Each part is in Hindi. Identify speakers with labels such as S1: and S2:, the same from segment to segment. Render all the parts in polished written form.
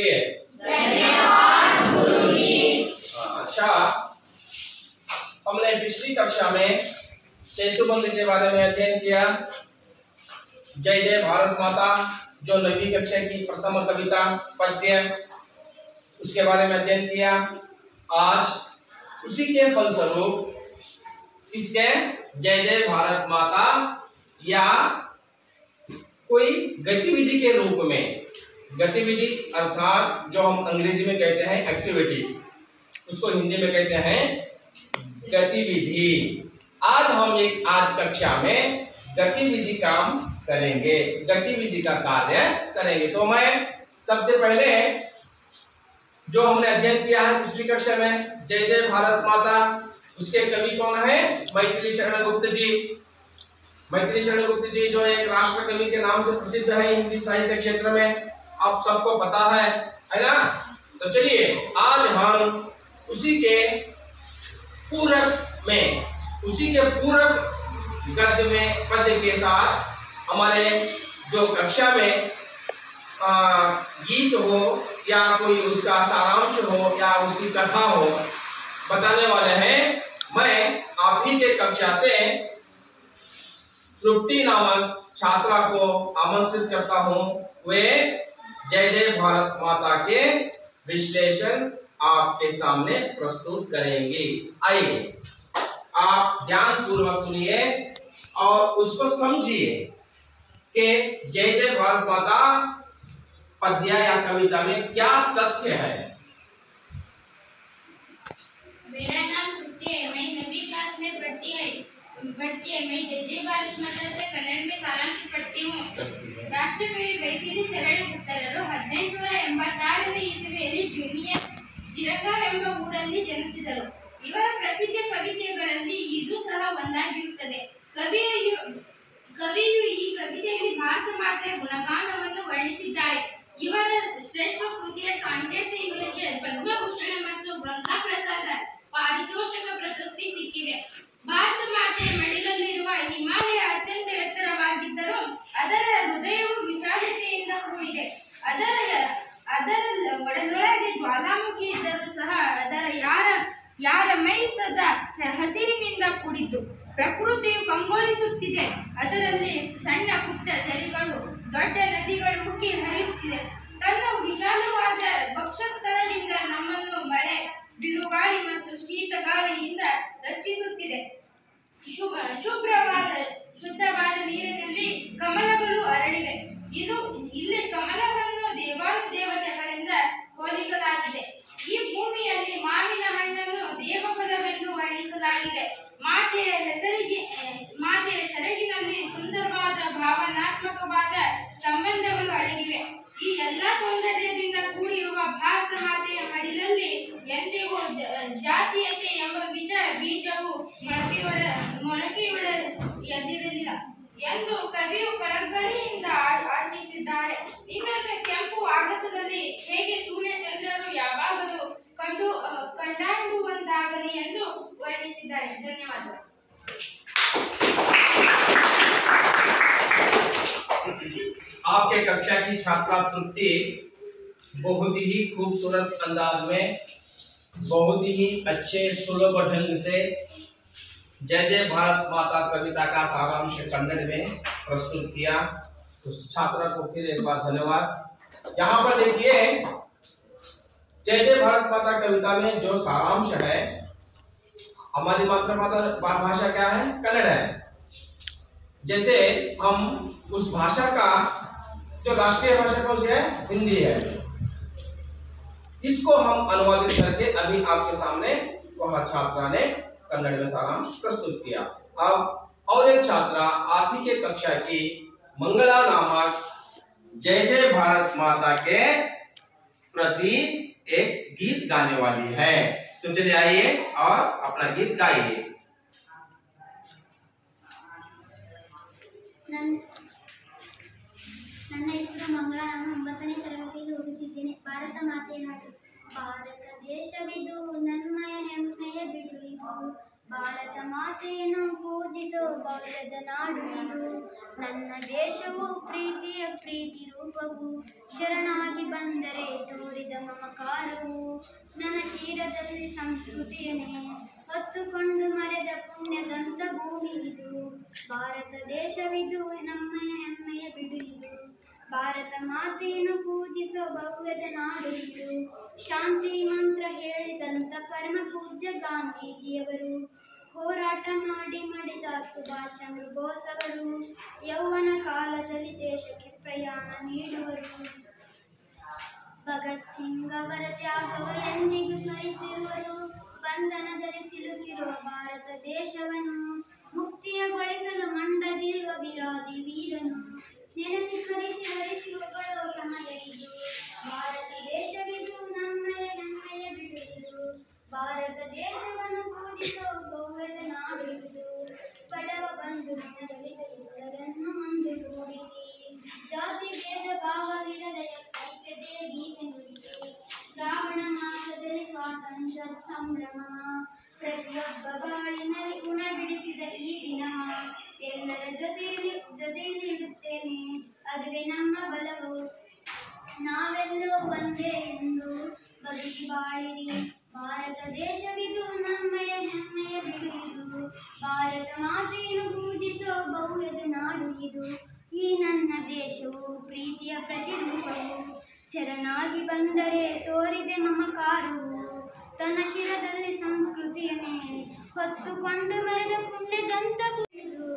S1: बोलिए
S2: धन्यवाद गुरुजी।
S1: अच्छा, हमने पिछली कक्षा में सेतुबंध के बारे में अध्ययन किया। जय जय भारत माता जो 9वीं कक्षा की प्रथम कविता पद्य, उसके बारे में अध्ययन किया। आज उसी के फलस्वरूप इसके जय जय भारत माता या कोई गतिविधि के रूप में, गतिविधि अर्थात जो हम अंग्रेजी में कहते हैं एक्टिविटी, उसको हिंदी में कहते हैं गतिविधि। आज हम आज कक्षा में गतिविधि काम करेंगे, गतिविधि का कार्य करेंगे। तो मैं सबसे पहले जो हमने अध्ययन किया है पिछली कक्षा में जय जय भारत माता, उसके कवि कौन है? मैथिली शरण गुप्त जी। मैथिली शरण गुप्त जी जो एक राष्ट्र कवि के नाम से प्रसिद्ध है हिंदी साहित्य क्षेत्र में, आप सबको पता है ना। तो चलिए आज हम उसी के पूरक में, उसी के पूरक गद्य में पद्य के साथ हमारे जो कक्षा में गीत हो या कोई उसका सारांश हो या उसकी कथा हो बताने वाले हैं। मैं आप ही के कक्षा से तृप्ति नामक छात्रा को आमंत्रित करता हूं। वे जय जय भारत माता के विश्लेषण आपके सामने प्रस्तुत करेंगे। आइए आप ध्यान पूर्वक सुनिए और उसको समझिए कि जय जय भारत माता पद्य या कविता में क्या तथ्य है।
S3: मेरा नाम तृप्ति है, मैं 9वीं क्लास में पढ़ती है। मैं जय जय भारत माता से कन्नड़ में सारांश पढ़ती हूँ। ರಾಷ್ಟ್ರಕವಿ ವೈತಿಲಿ ಶರಣ ಗುಪ್ತರರು 1886ನೇ ಇಸವಿಯಲ್ಲಿ ಜಿರಗಾಂವ್ ಎಂಬ ಊರಲ್ಲಿ ಜನಿಸಿದರು. ಇವರ ಪ್ರಸಿದ್ಧ ಕವಿತೆಗಳಲ್ಲಿ ಇದು ಸಹ ಒಂದಾಗಿರುತ್ತದೆ. ಕವಿಯು ಈ ಕವಿತೆಯಲ್ಲಿ ಭಾರತ ಮಾತೆಯ ಗುಣಗಾನವನ್ನು ವರ್ಣಿಸಿದ್ದಾರೆ. ಇವರ ಶ್ರೇಷ್ಠ ಕೃತಿಯ ಸಾಂಕೇತಿಕ ಇವರಿಗೆ ಪದ್ಮಭೂಷಣ ಮತ್ತು ಗಂಗಾ ಪ್ರಸಾದ ಪಾರಿತೋಷಕ ಪ್ರಶಸ್ತಿ ಸಿಕ್ಕಿದೆ. ಭಾರತ ಮಾತೆಯ ಮಡಿಲಲ್ಲಿರುವ ಹಿಮಾಲಯ ಅತ್ಯಂತ ಎತ್ತರವಾಗಿದ್ದರೂ ಅದರ ಹೃದಯವು ವಿಶಾಲತೆಯಿಂದ ಕೂಡಿದೆ. ಅದರ ಒಳಗೆ ಜ್ವಾಲಾಮುಖಿ ಇದ್ದರೂ ಸಹ ಅದರ ಯಾರ ಮೈ ಸದಾ ಹಸಿರಿನಿಂದ ಕೂಡಿದ್ದು. ಪ್ರಕೃತಿಯು ಕಂಗೊಳಿಸುತ್ತಿದೆ. ಅದರಲ್ಲಿ ಸಣ್ಣ ಪುಟ್ಟ ಜರಿಗಳು, ದೊಡ್ಡ ನದಿಗಳು ಉಕ್ಕಿ ಹರಿಯುತ್ತಿದೆ. ತನ್ನ ವಿಶಾಲವಾದ ವಕ್ಷಸ್ಥಳದಿಂದ ನಮ್ಮನ್ನು ಮಳೆ, ಬಿರುಗಾಳಿ ಮತ್ತು ಶೀತ ಗಾಳಿಯಿಂದ ರಕ್ಷಿಸುತ್ತಿದೆ. ಶುಭ್ರವಾದ ಶುದ್ಧವಾದ ನೀರಿನಲ್ಲಿ ಕಮಲಗಳು ಅರಳಿವೆ. ಇಲ್ಲಿ ಕಮಲವನ್ನು ದೇವಾನುದೇವತೆಗಳಿಂದ ಹೋಲಿಸಲಾಗಿದೆ. ಈ ಭೂಮಿಯಲ್ಲಿ ಮಾವಿನ ಹಣ್ಣನ್ನು ದೇವಫಲವೆಂದು ವರ್ಣಿಸಲಾಗಿದೆ. ಮಾತೆಯ ಸೆರಗಿನಲ್ಲಿ ಸುಂದರವಾದ ಭಾವನಾತ್ಮಕವಾದ ಸಂಬಂಧಗಳು ಅಡಗಿವೆ. ಈ ಎಲ್ಲಾ ಸೌಂದರ್ಯದಿಂದ ಕೂಡಿರುವ ಭಾರತ ಮಾತೆಯ ಮಡಿಲಲ್ಲಿ ಎಂದಿಗೂ ಜಾತೀಯತೆ ಎಂಬ ವಿಷ ಬೀಜವು ಮೊಳಕೆಯೊಡೆದಿರಲಿಲ್ಲ ಎಂದು ಕವಿಯು ಕಳಕಳಿಯಿಂದ ಆಶಿಸಿದ್ದಾರೆ. ಇನ್ನೊಂದು ಕೆಂಪು ಆಗಸದಲ್ಲಿ ಹೇಗೆ ಸೂರ್ಯ ಚಂದ್ರರು ಯಾವಾಗಲೂ ಕಂಡಾಡುವಂತಾಗಲಿ ಎಂದು ವರ್ಣಿಸಿದ್ದಾರೆ. ಧನ್ಯವಾದಗಳು.
S1: आपके कक्षा की छात्रा तृप्ति बहुत ही खूबसूरत अंदाज में, बहुत ही अच्छे सुलभ ढंग से जय जय भारत माता कविता का सारांश कन्नड़ में प्रस्तुत किया। उस छात्रा को फिर एक बार धन्यवाद। यहाँ पर देखिए जय जय भारत माता कविता में जो सारांश है, हमारी मातृभाषा क्या है? कन्नड़ है। जैसे हम उस भाषा का जो राष्ट्रीय भाषा कौन सी है? हिंदी है। इसको हम अनुवादित करके अभी आपके सामने वह छात्रा ने कन्नड़ में सारांश प्रस्तुत किया। अब और एक छात्रा आप ही के कक्षा की मंगला नामक जय जय भारत माता के प्रति एक गीत गाने वाली है। तो चलिए आइए और अपना गीत गाइए।
S4: ನನ್ನ ಹೆಸರು ಮಂಗಳ. ನಾನು 9ನೇ ತರಗತಿಗೆ ಓದುತ್ತಿದ್ದೇನೆ. ಭಾರತ ಮಾತೆಯ ನಾಡು ಭಾರತ ದೇಶವಿದು, ನನ್ನೆಯ ಹೆಮ್ಮೆಯ ಬಿಡು ಇದು. ಭಾರತ ಮಾತೆಯನ್ನು ಪೂಜಿಸೋ ಭವ್ಯದ ನಾಡು ಇದು. ನನ್ನ ದೇಶವು ಪ್ರೀತಿಯ ಪ್ರೀತಿ ರೂಪವು, ಶರಣಾಗಿ ಬಂದರೆ ತೋರಿದ ಮಮಕಾರವು. ನನ್ನ ಶಿರದಲ್ಲಿ ಸಂಸ್ಕೃತಿಯನ್ನೇ ಹೊತ್ತುಕೊಂಡು ಮರೆದ ಪುಣ್ಯದಂತ ಭೂಮಿ ಇದು. ಭಾರತ ದೇಶವಿದು ನಮ್ಮಯ ಹೆಮ್ಮೆಯ ಬಿಡು ಇದು. ಭಾರತ ಮಾತೆಯನ್ನು ಪೂಜಿಸೋ ಭವ್ಯದ ನಾಡು ಇದು. ಶಾಂತಿ ಮಂತ್ರ ಹೇಳಿದಂತ ಪರಮ ಪೂಜ್ಯ ಗಾಂಧೀಜಿಯವರು, ಹೋರಾಟ ಮಾಡಿ ಮಡಿದ ಸುಭಾಷ್ ಚಂದ್ರ ಬೋಸ್ ಅವರು, ಯೌವನ ಕಾಲದಲ್ಲಿ ದೇಶಕ್ಕೆ ಪ್ರಯಾಣ ನೀಡುವರು. ಭಗತ್ ಸಿಂಗ್ ಅವರ ತ್ಯಾಗವ ಎಂದಿಗೂ ಸ್ಮರಿಸಿರುವರು. ಬಂಧನದಲ್ಲಿ ಸಿಲುಕಿರುವ ಭಾರತ ದೇಶವನ್ನು ಮುಕ್ತಿಯಗೊಳಿಸಲು ಮಂಡದಿರುವ ವಿರಾದಿ ವೀರನು, ನೆನೆಸಿ ಸ್ಮರಿಸಿ ಹರಿಸಿಕೊಳ್ಳೋ ಸಮಯ ಇದು. ಭಾರತ ದೇಶವಿದು ನಮ್ಮಯ ಹೆಮ್ಮೆಯ ಬಿಡು ಇದು. ಭಾರತ ದೇಶವನ್ನು ಪೂಜಿಸೋ ಭವ್ಯದ ನಾಡು ಇದು. ಬಡವ ಬಂಧು ದಲಿತರೆಲ್ಲರನ್ನು ಒಂದುಗೂಡಿಸಿ, ಜಾತಿ ಭೇದ ಭಾವವಿರದ ಐಕ್ಯತೆಯ ಗೀತೆ ನುಡಿಸಿ, ಶ್ರಾವಣ ಮಾಸದಲ್ಲಿ ಸ್ವಾತಂತ್ರ್ಯ ಸಂಭ್ರಮ, ಪ್ರತಿಯೊಬ್ಬ ಬಾಳಿನಲ್ಲಿ ಗುಣ ಬಿಡಿಸಿದ ಈ ದಿನ, ಎಲ್ಲರ ಜೊತೆಯಲ್ಲಿ ಇಡುತ್ತೇನೆ ಅದುವೇ ನಮ್ಮ ಬಲವು. ನಾವೆಲ್ಲೋ ಒಂದೇ ಎಂದು ಬದುಕಿ ಬಾಳಿರಿ. ಭಾರತ ದೇಶವಿದು ನಮ್ಮಯ ಹೆಮ್ಮೆಯ ಬಿಡು ಇದು. ಭಾರತ ಮಾತೆಯನ್ನು ಪೂಜಿಸೋ ಭವ್ಯದ ನಾಡು ಇದು. ಈ ನನ್ನ ದೇಶವು ಪ್ರೀತಿಯ ಪ್ರತಿರೂಪವು, ಶರಣಾಗಿ ಬಂದರೆ ತೋರಿದೆ ಮಮಕಾರವು. ತನ್ನ ಶಿರದಲ್ಲಿ ಸಂಸ್ಕೃತಿಯನ್ನೇ ಹೊತ್ತುಕೊಂಡು ಮರೆದ ಪುಣ್ಯದಂತ ಇದು.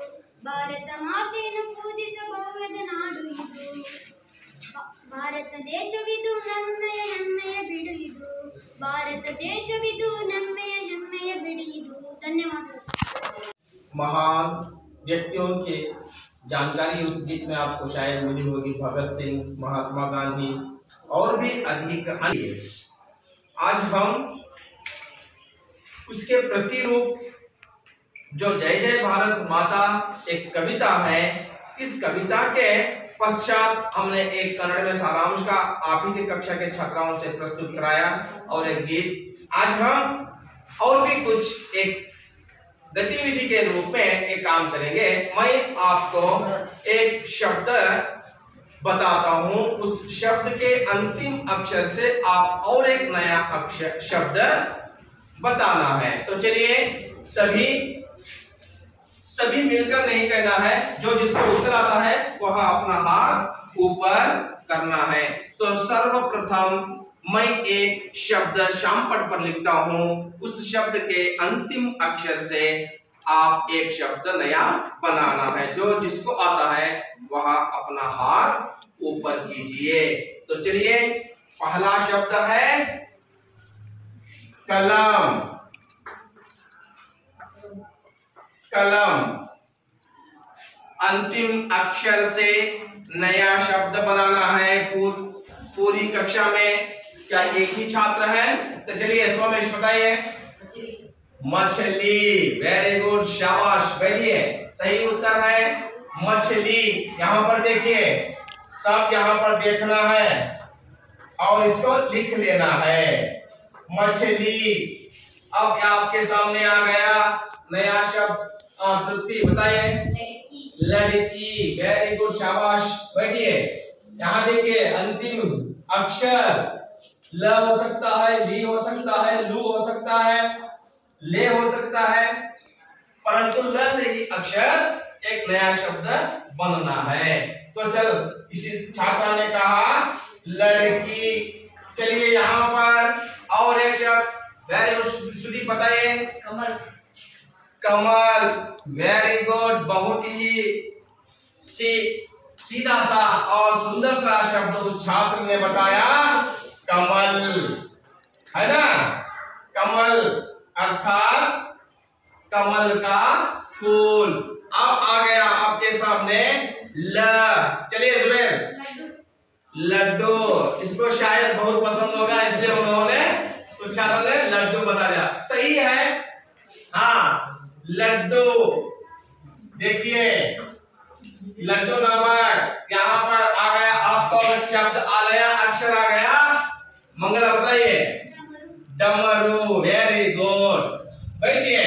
S4: ಭಾರತ ಮಾತೆಯನ್ನು ಪೂಜಿಸೋ ಭವ್ಯದ ನಾಡು ಇದು. ಭಾರತ ದೇಶವಿದು ನಮ್ಮೆಯ ಹೆಮ್ಮೆಯ ಬಿಡು ಇದು. ಭಾರತ देशविदु नम्मेय हेम्मेय बिड़ी ಇದು. धन्यवाद।
S1: महान व्यक्तियों के जानकारी उस गीत में आपको शायद मिली होगी, भगत सिंह, महात्मा गांधी और भी अधिक अन्य। आज हम उसके प्रतिरूप जो जय जय भारत माता एक कविता है, इस कविता के पश्चात हमने एक कन्नड़ में सारांश का आप ही के कक्षा के छात्राओं से प्रस्तुत कराया और एक गीत। आज हम और भी कुछ एक गतिविधि के रूप में एक काम करेंगे। मैं आपको एक शब्द बताता हूं, उस शब्द के अंतिम अक्षर से आप और एक नया अक्षर शब्द बताना है। तो चलिए सभी मिलकर नहीं कहना है, जो जिसको उत्तर आता है वह अपना हाथ ऊपर करना है। तो सर्वप्रथम मैं एक शब्द शामपट पर लिखता हूं, उस शब्द के अंतिम अक्षर से आप एक शब्द नया बनाना है। जो जिसको आता है वह अपना हाथ ऊपर कीजिए। तो चलिए, पहला शब्द है कलम। कलम अंतिम अक्षर से नया शब्द बनाना है। पूरी कक्षा में क्या एक ही छात्र है? तो चलिए सोमेश बताइए। मछली, वेरी गुड, शाबाश, बैठिए। सही उत्तर है मछली। यहाँ पर देखिए, सब यहाँ पर देखना है और इसको लिख लेना है, मछली। अब आपके सामने आ गया नया शब्द, तृप्ति बताइए। लड़की, वेरी गुड, शाबाश, बैठिए। यहाँ देखिए, अंतिम अक्षर ल हो सकता है, ली हो सकता है, लू हो सकता है, ले हो सकता है, परंतु ल से ही अक्षर एक नया शब्द बनना है। तो चल, इसी छात्रा ने कहा लड़की। चलिए यहाँ पर और एक शब्द, वेरी गुड, सुदीप बताइए। कमल। कमल, वेरी गुड, बहुत ही सीधा सा और सुंदर सा शब्द उस छात्र ने बताया, कमल, है ना। कमल अर्थात कमल का फूल। अब आ गया आपके सामने ल। चलिए जुबैर, लड्डू। इसको शायद बहुत पसंद होगा, इसलिए उन्होंने तो छात्र ने लड्डू बता दिया। सही है, हाँ, लड्डू। देखिए, लड्डू नामक यहाँ पर आ गया आपका शब्द, आ गया अक्षर, आ गया। मंगला बताइए। डमरू, वेरी गुड, बैठिए।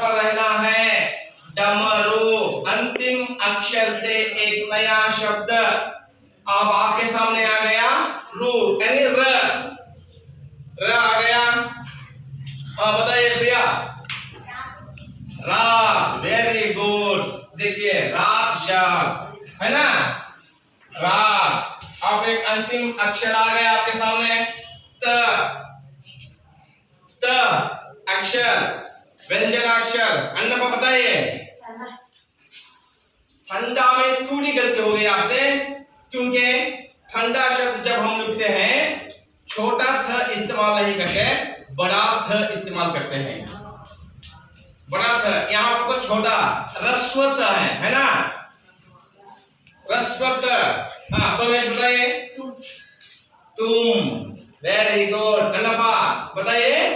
S1: पर रहना है। डमरू, अंतिम अक्षर से एक नया शब्द अब आपके सामने आ गया, रू यानी र आ गया। हाँ बताइए प्रिया। रात, वेरी गुड। देखिए रात शब्द है ना, रात। अब एक अंतिम अक्षर आ गया आपके सामने, त अक्षर, व्यंजनाक्षर। अन्ना बताइए। ठंडा में थोड़ी गलती हो गई आपसे, क्योंकि ठंडा शब्द जब हम लिखते हैं छोटा थ इस्तेमाल नहीं करते, बड़ा थ इस्तेमाल करते हैं। बड़ा थ यहाँ पर छोटा रस्वत है ना, रस्वत। हाँ सोमेश बताइए। तुम, वेरी गुड। अन्नपा बताइए।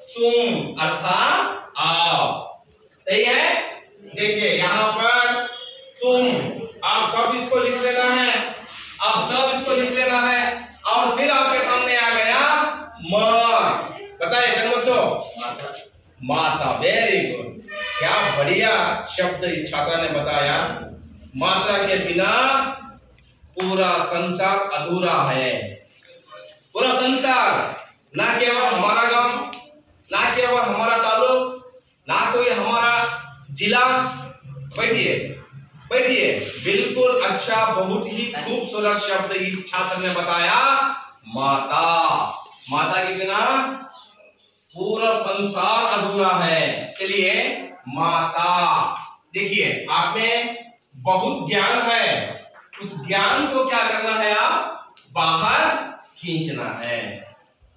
S1: तुम अर्थात आप, सही है। देखिए यहाँ पर तुम, आप सब इसको लिख लेना है, आप सब इसको लिख लेना है। और फिर आपके सामने आ गया म, बताइए जन्मोत्सव, माता, वेरी गुड। क्या बढ़िया शब्द इस छात्रा ने बताया। मात्रा के बिना पूरा संसार अधूरा है। पूरा संसार, ना केवल हमारा गांव, ना केवल हमारा ताल्लुक, ना कोई हमारा जिला। बैठिए बैठिए, बिल्कुल अच्छा, बहुत ही खूबसूरत शब्द इस छात्र ने बताया, माता। माता के बिना पूरा संसार अधूरा है। चलिए माता, देखिए आप में बहुत ज्ञान है, उस ज्ञान को क्या करना है, आप बाहर खींचना है।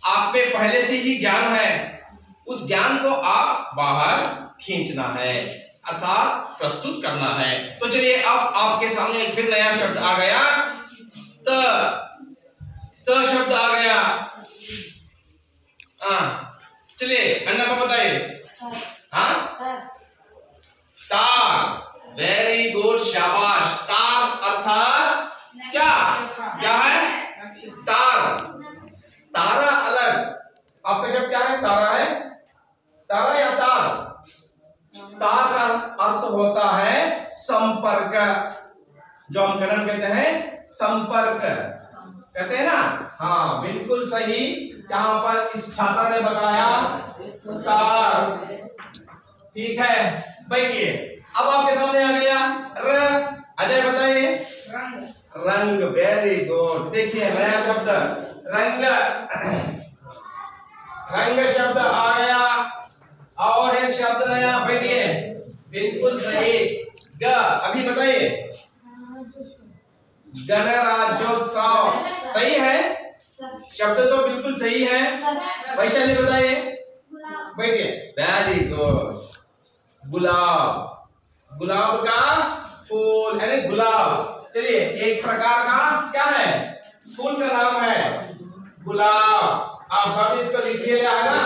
S1: आप में पहले से ही ज्ञान है, उस ज्ञान को आप बाहर खींचना है, अर्थात प्रस्तुत करना है। तो चलिए अब आपके सामने एक फिर नया शब्द आ गया, त शब्द आ गया। चलिए अन्ना को बताइए। हाँ तार, वेरी गुड, शाबाश। तार अर्थात क्या, क्या है, तार। तारा अलग, आपका शब्द क्या है, तारा है, तारा या तार। तार का अर्थ होता है संपर्क, जो हम कन्नड़ कहते हैं संपर्क, कहते हैं ना। हाँ बिल्कुल सही। यहाँ पर इस छात्रा ने बताया तार, ठीक है। बैठिए, अब आपके सामने आ गया र। अजय बताइए। रंग, वेरी गुड। देखिए नया शब्द रंग, रंग शब्द आ गया। और एक शब्द नया, बैठिए, बिल्कुल सही। ग, अभी बताइए। गणराज्योत्सव, सही है, शब्द तो बिल्कुल सही है। वैशाली बताइए। बैठिए, वेरी गुड। गुलाब, गुलाब का फूल यानी गुलाब। चलिए एक प्रकार का क्या है, फूल का नाम है गुलाब। आप सब इसको लिखिए है ना।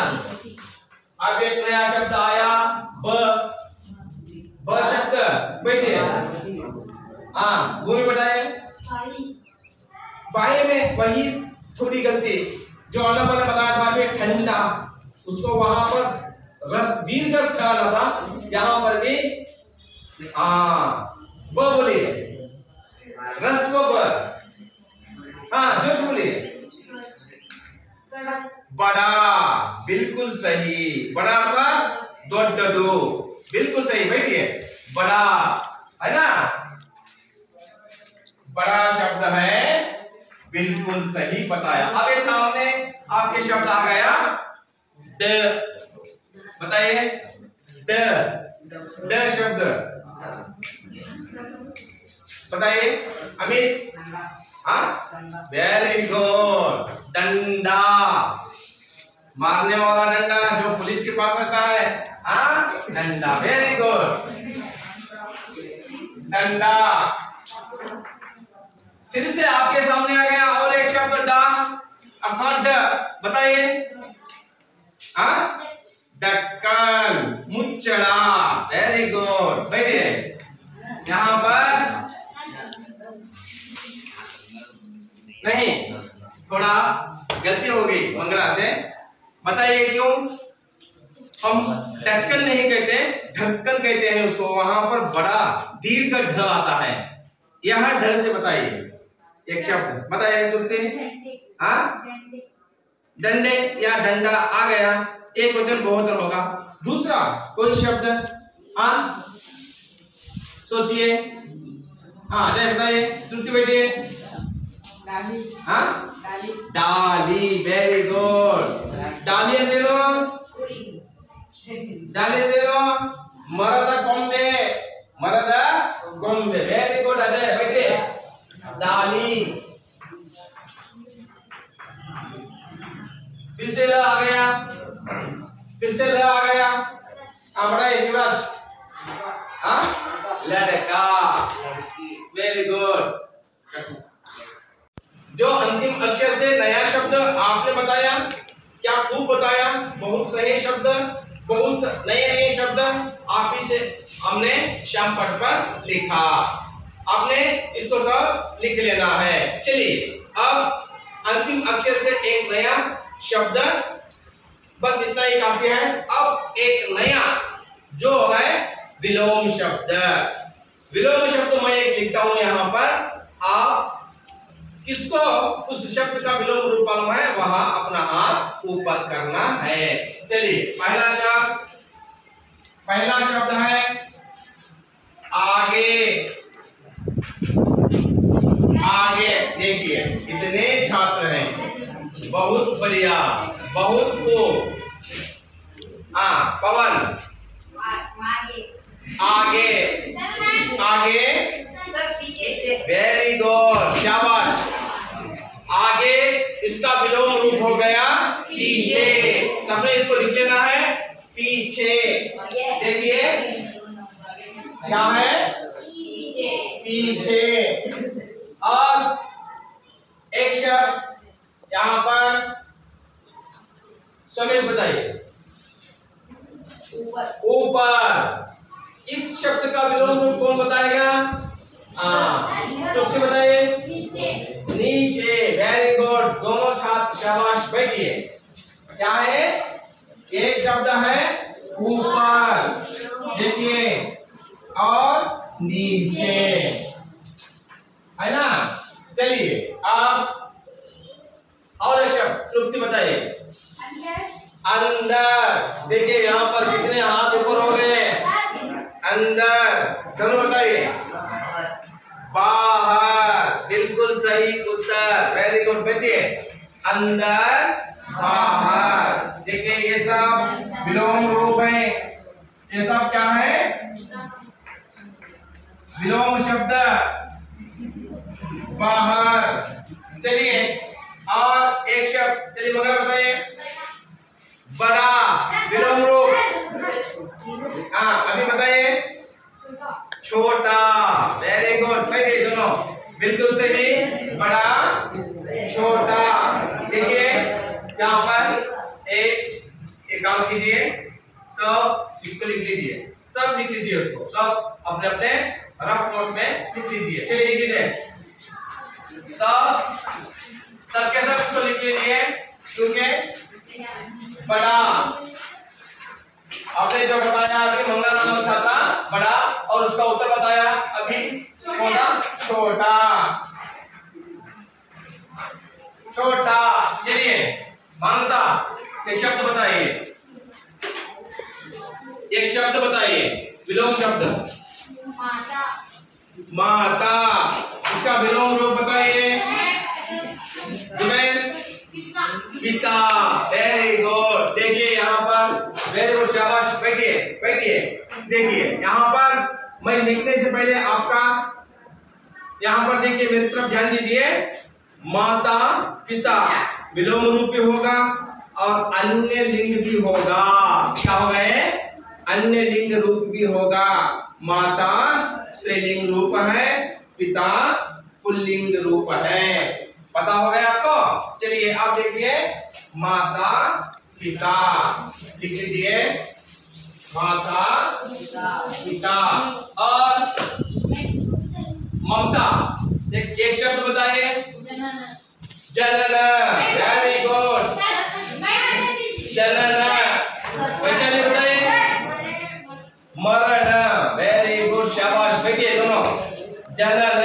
S1: अब एक नया शब्द आया, ब शब्द। बैठिए। हाँ भूमि बताए। बाई में वही थोड़ी गलती जो अन्ना ने बताया था कि ठंडा, उसको वहां पर रस दीर्घ डाला था, यहाँ पर भी ब बोलिए, रस्व ब। हाँ जोश बोलिए। बड़ा, बिल्कुल सही। बड़ा अर्थात दो, बिल्कुल सही। बैठिए, बड़ा है ना, बड़ा शब्द है, बिल्कुल सही बताया। अब एक सामने आपके शब्द आ गया ड, बताइए। ड शब्द बताइए अमित। हाँ वेरी गुड। डंडा, मारने वाला डंडा जो पुलिस के पास रहता है, हाँ डंडा, वेरी गुड। डंडा। फिर से आपके सामने आ गया और एक शब्द डा, अर्थात ड, बताइए। हाँ ढक्कन, मुच्चड़ा, वेरी गुड। बैठिए, यहाँ पर नहीं, थोड़ा गलती हो गई मंगला से, बताइए क्यों। हम ढक्कन नहीं कहते, ढक्कन कहते हैं उसको। वहां पर बड़ा दीर्घ ढ आता है। यह ढ से बताइए एक शब्द बताइए तुरते। हाँ, डंडे या डंडा आ गया, एक वचन बहुवचन होगा। दूसरा कोई शब्द, हाँ सोचिए। हाँ जय बताइए, तुरते बैठिए। हाँ डाली, वेरी गुड। डाली अंदेलो, डाली अंदेलो, मरदा ಗೊಂಬೆ, मरदा ಗೊಂಬೆ, वेरी गुड अजय बैठिए। डाली, फिर से ल आ गया, फिर से ल आ गया। हमारा शिवराज, हाँ लड़का, वेरी गुड। जो अंतिम अक्षर से नया शब्द आपने बताया, क्या खूब बताया, बहुत सही शब्द, बहुत नए नए शब्द आप ही से हमने श्याम पट पर लिखा। आपने इसको सब लिख लेना है। चलिए अब अंतिम अक्षर से एक नया शब्द, बस इतना ही काफी है। अब एक नया जो है विलोम शब्द। विलोम शब्द मैं एक लिखता हूं यहां पर, आप किसको उस शब्द का विलोम रूप मालूम है, वहां अपना हाथ ऊपर करना है। चलिए पहला शब्द है आगे। आगे देखिए कितने छात्र हैं, बहुत बढ़िया, बहुत खूब। हाँ पवन, आगे, आगे, वेरी गुड, शाबाश। आगे इसका विलोम रूप हो गया पीछे। सबने इसको लिख लेना है, पीछे। देखिए क्या है, पीछे। और एक शब्द यहां पर समेश बताइए, ऊपर। इस शब्द का विलोम रूप कौन बताएगा? तो बताइए, नीचे। वेरी गुड, दोनों छात्र शाबाश, बैठिए। क्या है, एक शब्द है ऊपर, देखिए, और नीचे, है ना। चलिए अब और एक शब्द तृप्ति बताइए, अंदर। देखिए यहाँ पर कितने हाथ ऊपर हो गए, अंदर। दोनों बताइए, बाहर, बिल्कुल सही उत्तर, वेरी गुड। बैठिए, अंदर, बाहर। देखिए ये सब विलोम रूप है, ये सब क्या है, विलोम शब्द, बाहर। चलिए और एक शब्द, चलिए मगर बताइए, बड़ा, विलोम रूप। हाँ अभी बताइए, छोटा, वेरी गुड। बैठिए दोनों, बिल्कुल सही, बड़ा, छोटा। देखिए यहाँ पर एक काम कीजिए, सब इसको लिख लीजिए, सब लिख लीजिए उसको, सब अपने अपने रफ नोट में लिख लीजिए। चलिए लिख लीजिए, सब के सब इसको लिख लीजिए, क्योंकि बड़ा आपने जो बताया अभी मंगला नामक छात्रा बड़ा, और उसका उत्तर बताया अभी कौन सा, छोटा, छोटा। चलिए मानसा एक शब्द बताइए, एक शब्द बताइए, विलोम शब्द,
S3: माता।
S1: माता। इसका विलोम रूप बताइए, पिता, वेरी गुड। देखिए यहाँ पर, वेरी गुड, शाबाश। बैठिए बैठिए। देखिए यहाँ पर मैं लिखने से पहले आपका यहाँ पर देखिए, मेरी तरफ ध्यान दीजिए। माता पिता विलोम रूप भी होगा और अन्य लिंग भी होगा। क्या हो गए, अन्य लिंग रूप भी होगा। माता स्त्रीलिंग रूप है, पिता पुल्लिंग रूप है। पता हो गया आपको। चलिए आप देखिए, माता पिता लिख लीजिए, माता पिता। और ममता, एक शब्द बताइए, जनन, वेरी गुड, जनन। वैशाली बताइए, बैठिए दोनों। जनन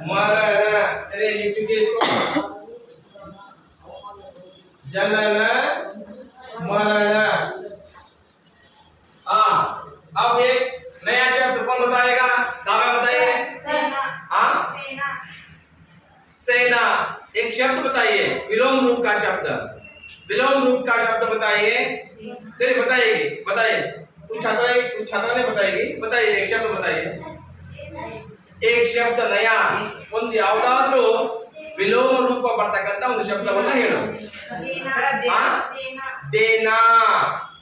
S1: मरण, चलिए लिख लीजिए इसको। जनन मरण। हाँ, अब एक नया शब्द कौन बताएगा? दावे बताइए। हाँ, सेना। एक शब्द बताइए, विलोम रूप का शब्द, विलोम रूप का शब्द बताइए। चलिए बताइए, बताइए। कुछ छात्रा ने बताएगी, बताइए एक शब्द बताइए। एक शब्द नया ಒಂದು ಯಾವುದಾದ್ರೂ ವಿಲೋಮ ರೂಪ ಬರ್ತಕ್ಕಂತ ಒಂದು ಶಬ್ದವನ್ನ ಹೇಳು। देना।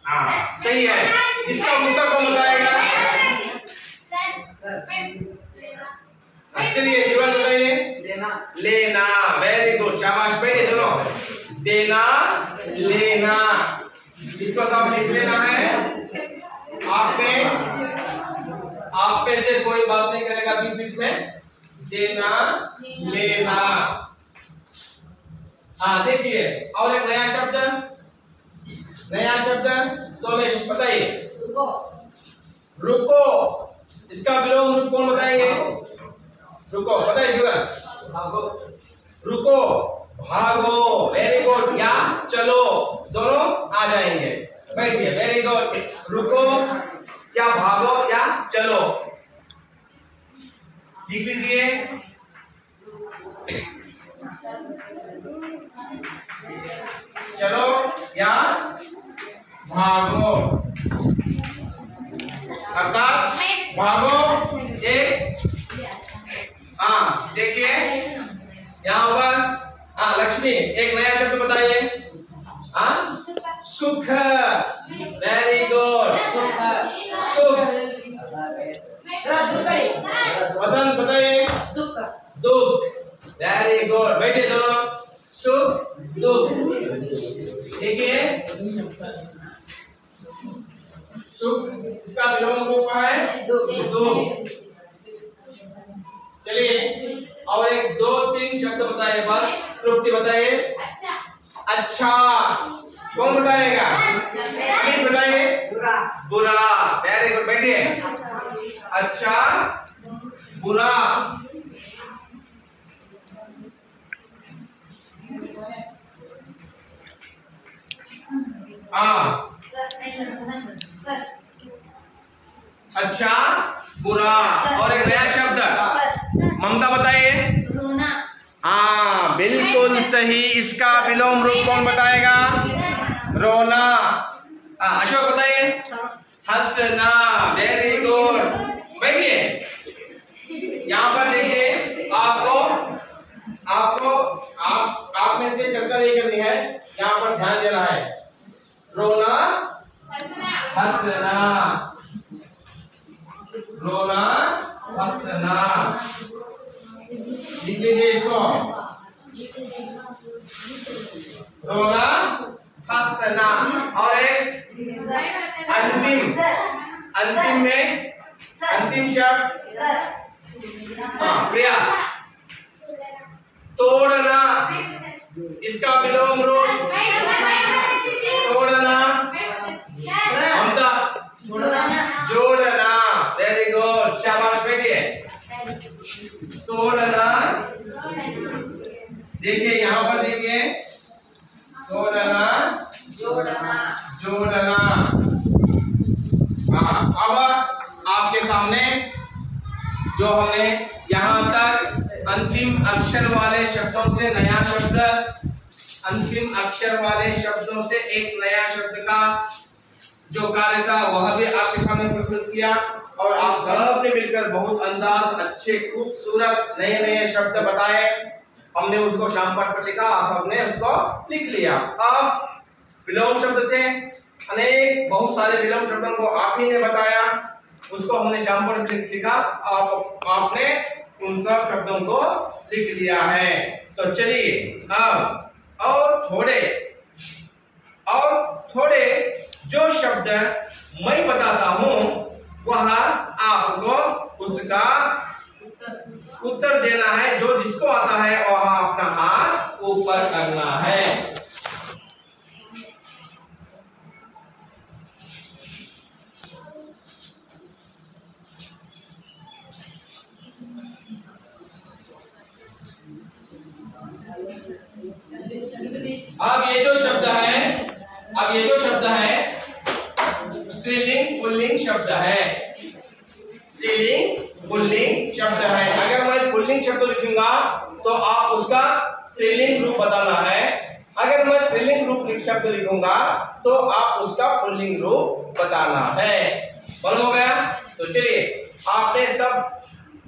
S1: हाँ सही है। इसका उत्तर कौन बताएगा? चलिए शिवन बताइए। लेना। वेरी गुड, शाबाश, बैठिए दोनों। देना, लेना, इसको सब लिख लेना है। आप में से कोई बात नहीं करेगा बीच बीच में। देना, लेना। हाँ देखिए, और एक नया शब्द, सोमेश बताइए। रुको। इसका विलोम रूप कौन बताएंगे? रुको बताइए शिवराज। रुको, भागो, वेरी गुड, या चलो, दोनों आ जाएंगे। बैठिए, वेरी गुड। रुको या भागो या चलो, लिख लीजिए। चलो या भागो, अर्थात भागो। एक हाँ देखिए यहाँ पर, हाँ लक्ष्मी एक नया शब्द बताइए। हाँ सुख, वेरी गुड, सुख। वसंत बताइए। दुख, वेरी गुड, बैठिए दोनों। सुख, दुख। देखिए सुख, इसका विलोम रूप है दुख। चलिए और एक दो तीन शब्द बताइए बस। तृप्ति बताइए। अच्छा, कौन बताएगा? अमित बताइए। बुरा, वेरी गुड, बैठिए। अच्छा, बुरा। हाँ अच्छा, बुरा। और एक नया शब्द ममता बताइए।
S3: रोना।
S1: हाँ बिल्कुल सही। इसका विलोम रूप कौन बताएगा? रोना। अशोक बताइए। हंसना, वेरी गुड, बैठिए। यहाँ पर देखिए, आप में से चर्चा नहीं करनी है, यहाँ पर ध्यान देना है। रोना, हंसना, रोना, हंसना, लिख लीजिए इसको। रोना, हंसना। और एक अंतिम में अंतिम शब्द, हाँ प्रिया, तोड़ना। इसका विलोम रूप तोड़ना। ममता जोड़ना, वेरी गुड, शाबाश, बैठिए। तोड़ना, देखिए यहाँ पर देखिए, तोड़ना, जोड़ना। हाँ अब आपके सामने जो हमने यहाँ तक अंतिम अक्षर वाले शब्दों से नया शब्द, अंतिम अक्षर वाले शब्दों से एक नया शब्द का जो कार्य था वह भी आपके सामने प्रस्तुत किया। और आप सब ने मिलकर बहुत अंदाज अच्छे खूबसूरत नए नए शब्द बताए। हमने उसको शाम पट पर लिखा, आप सबने उसको लिख लिया। अब विलोम शब्द थे अनेक, बहुत सारे विलोम शब्दों को आप ही ने बताया, उसको हमने शाम पर लिखा। आपने उन सब शब्दों को लिख लिया है। तो चलिए अब और थोड़े जो शब्द मैं बताता हूँ वह आपको उसका उत्तर देना है। जो जिसको आता है वह अपना हाथ ऊपर करना है। अब ये जो शब्द है स्त्रीलिंग पुल्लिंग शब्द है। स्त्रीलिंग पुल्लिंग शब्द है। अगर मैं पुल्लिंग शब्द लिखूंगा तो आप उसका स्त्रीलिंग रूप बताना है। अगर मैं स्त्रीलिंग रूप शब्द लिखूंगा तो आप उसका पुल्लिंग रूप बताना है। मालूम हो गया? तो चलिए, आपने सब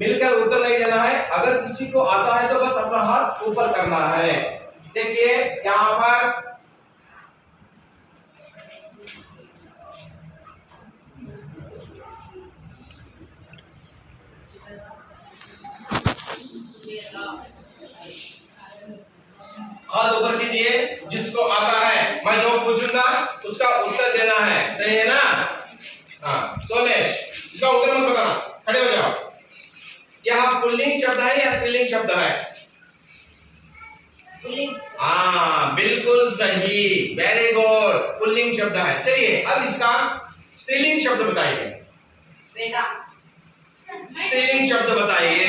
S1: मिलकर उत्तर नहीं देना है। अगर किसी को आता है तो बस अपना हाथ ऊपर करना है। देखिए यहाँ पर हाथ ऊपर कीजिए, जिसको आता है। मैं जो पूछूंगा उसका उत्तर देना है, सही है ना? हाँ सोमेश, इसका उत्तर मत बताना, खड़े हो जाओ। यह पुल्लिंग शब्द है या स्त्रीलिंग शब्द है? हाँ बिल्कुल सही, वेरी गुड, पुल्लिंग शब्द है। चलिए अब इसका स्त्रीलिंग शब्द बताइए।
S2: बेटा।
S1: स्त्रीलिंग शब्द बताइए।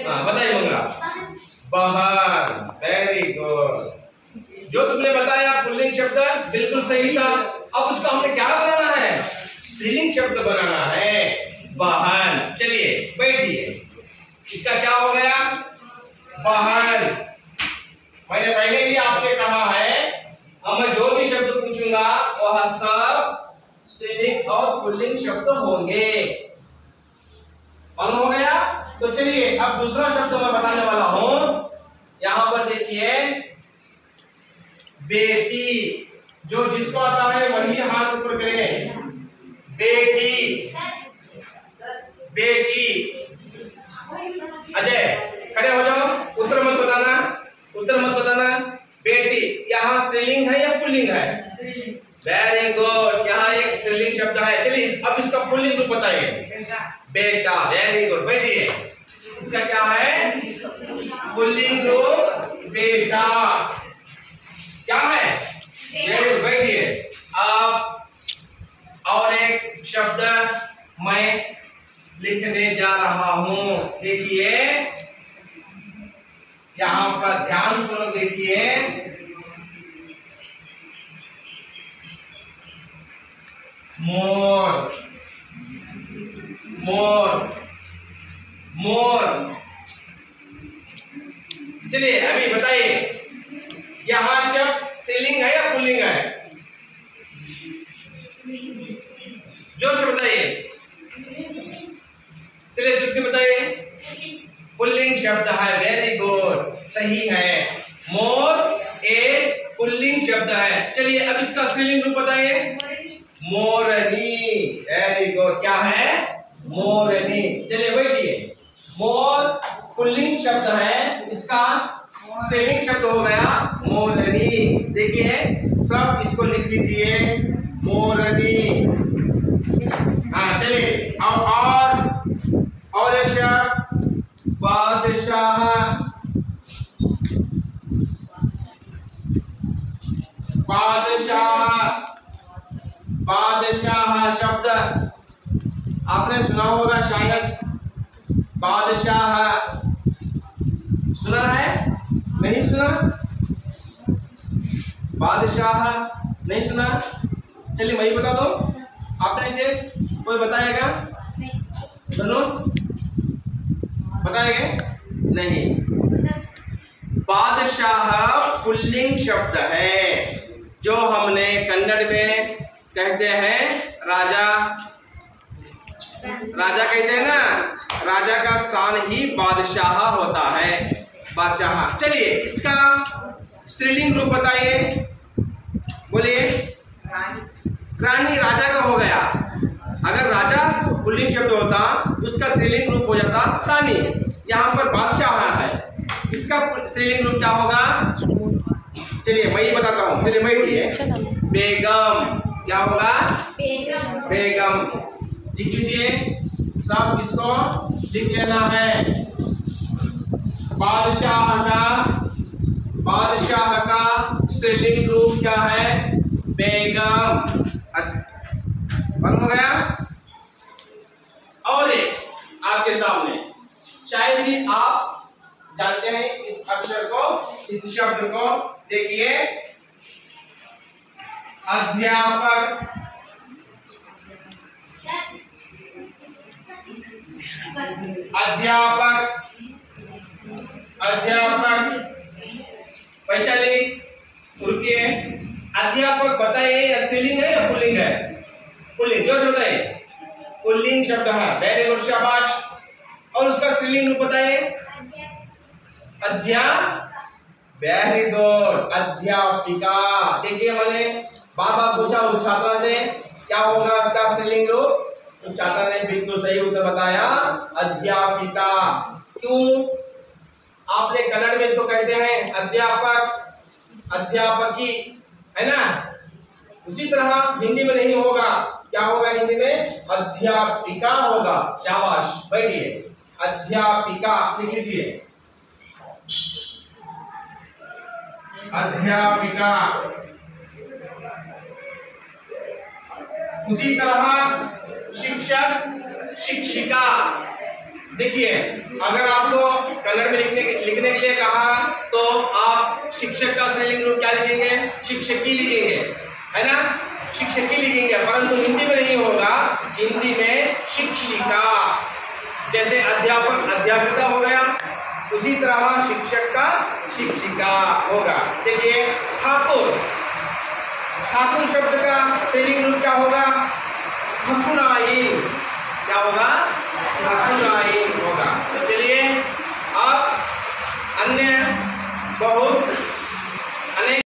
S1: हाँ बताइए मंगला। बहन, वेरी गुड। जो तुमने बताया पुल्लिंग शब्द बिल्कुल सही था। अब उसका हमने क्या बनाना है? स्त्रीलिंग शब्द बनाना है, बहन। चलिए बैठिए, इसका क्या हो गया? बहन। मैंने पहले ही आपसे कहा है, अब मैं जो भी शब्द पूछूंगा वह सब स्त्रीलिंग और पुल्लिंग शब्द होंगे। मालूम हो गया? तो चलिए अब दूसरा शब्द मैं बताने वाला हूं। यहां पर देखिए, बेटी। जो जिसको आता है वही हाथ ऊपर करें। बेटी, बेटी। अजय खड़े हो जाओ, उत्तर मत बताना। बेटी यहाँ स्त्रीलिंग है या पुल्लिंग है? वेरी गुड, यहाँ एक स्त्रीलिंग शब्द है। चलिए अब इसका पुल्लिंग रूप बताइए। बेटा, वेरी गुड। बैठिए, इसका क्या है? पुल्लिंग रूप बेटा। क्या है? वेरी गुड, बैठिए। अब और एक शब्द मैं लिखने जा रहा हूं। देखिए यहां पर ध्यान पूर्वक देखिए। मोर, मोर, मोर। चलिए अभी बताइए, यहां शब्द स्त्रीलिंग है या पुल्लिंग है? जोर से बताइए। चलिए तुमने बताइए। पुल्लिंग शब्द है, वेरी गुड, सही है। मोर एक पुल्लिंग शब्द है। चलिए अब इसका स्त्रीलिंग रूप बताइए। मोरनी, वेरी गुड। क्या है? मोरनी। चलिए बैठिए। मोर पुल्लिंग शब्द है, इसका स्त्रीलिंग शब्द हो गया मोरनी। देखिए सब इसको लिख लीजिए, मोरनी। हाँ चलिए और एक शब्द, बादशाह। बादशाह, बादशाह शब्द आपने सुना होगा शायद। बादशाह सुना है? नहीं सुना? बादशाह नहीं सुना? चलिए मैं बता दो, आपने से कोई बताएगा? दोनों बताएंगे? नहीं। बादशाह पुल्लिंग शब्द है, जो हमने कन्नड़ में कहते हैं राजा। राजा कहते हैं ना, राजा का स्थान ही बादशाह होता है, बादशाह। चलिए इसका स्त्रीलिंग रूप बताइए, बोलिए। रानी राजा का हो गया। अगर राजा पुल्लिंग शब्द होता उसका स्त्रीलिंग रूप हो जाता रानी। यहाँ पर बादशाह है, इसका स्त्रीलिंग रूप क्या होगा? चलिए मैं ये बताता हूँ। चलिए बैठिए। बेगम, क्या होगा? बेगम। बेगम लिख लीजिए, सब इसको लिख लेना है। बादशाह का स्त्रीलिंग रूप क्या है? बेगम। मालूम हो गया? और एक आपके सामने, शायद ही आप जानते हैं इस अक्षर को। इस शब्द को देखिए, अध्यापक, अध्यापक, अध्यापक। वैशाली रुकिए, अध्यापक बताइए स्त्रीलिंग है या पुल्लिंग है? पुल्लिंग, जो शब्द है पुल्लिंग शब्द है। वेरी गुड, शाबाश। और उसका स्त्रीलिंग रूप बताइए। वेरी गुड, अध्यापिका। देखिए मैंने बार बार पूछा उस छात्रा से क्या होगा इसका स्त्रीलिंग रूप, उस छात्रा ने बिल्कुल सही उत्तर बताया, अध्यापिका। क्यों? आपने कन्नड़ में इसको कहते हैं अध्यापक, अध्यापकी, है ना? उसी तरह हिंदी में नहीं होगा, क्या होगा हिंदी में? अध्यापिका होगा। शाबाश, बैठिए। अध्यापिका लिख लीजिए, अध्यापिका। उसी तरह शिक्षक, शिक्षिका। देखिए, अगर आपको कन्नड़ में लिखने के लिए कहा तो आप शिक्षक का स्त्रीलिंग रूप क्या लिखेंगे? शिक्षकी लिखेंगे, है ना? शिक्षकी लिखेंगे, परंतु हिंदी में नहीं होगा। हिंदी में शिक्षिका। जैसे अध्यापक अध्यापिका हो गया, उसी तरह शिक्षक का शिक्षिका होगा। देखिए, ठाकुर, ठाकुर शब्द का स्त्रीलिंग रूप क्या होगा? ठाकुराइन। क्या होगा? ठाकुराइन।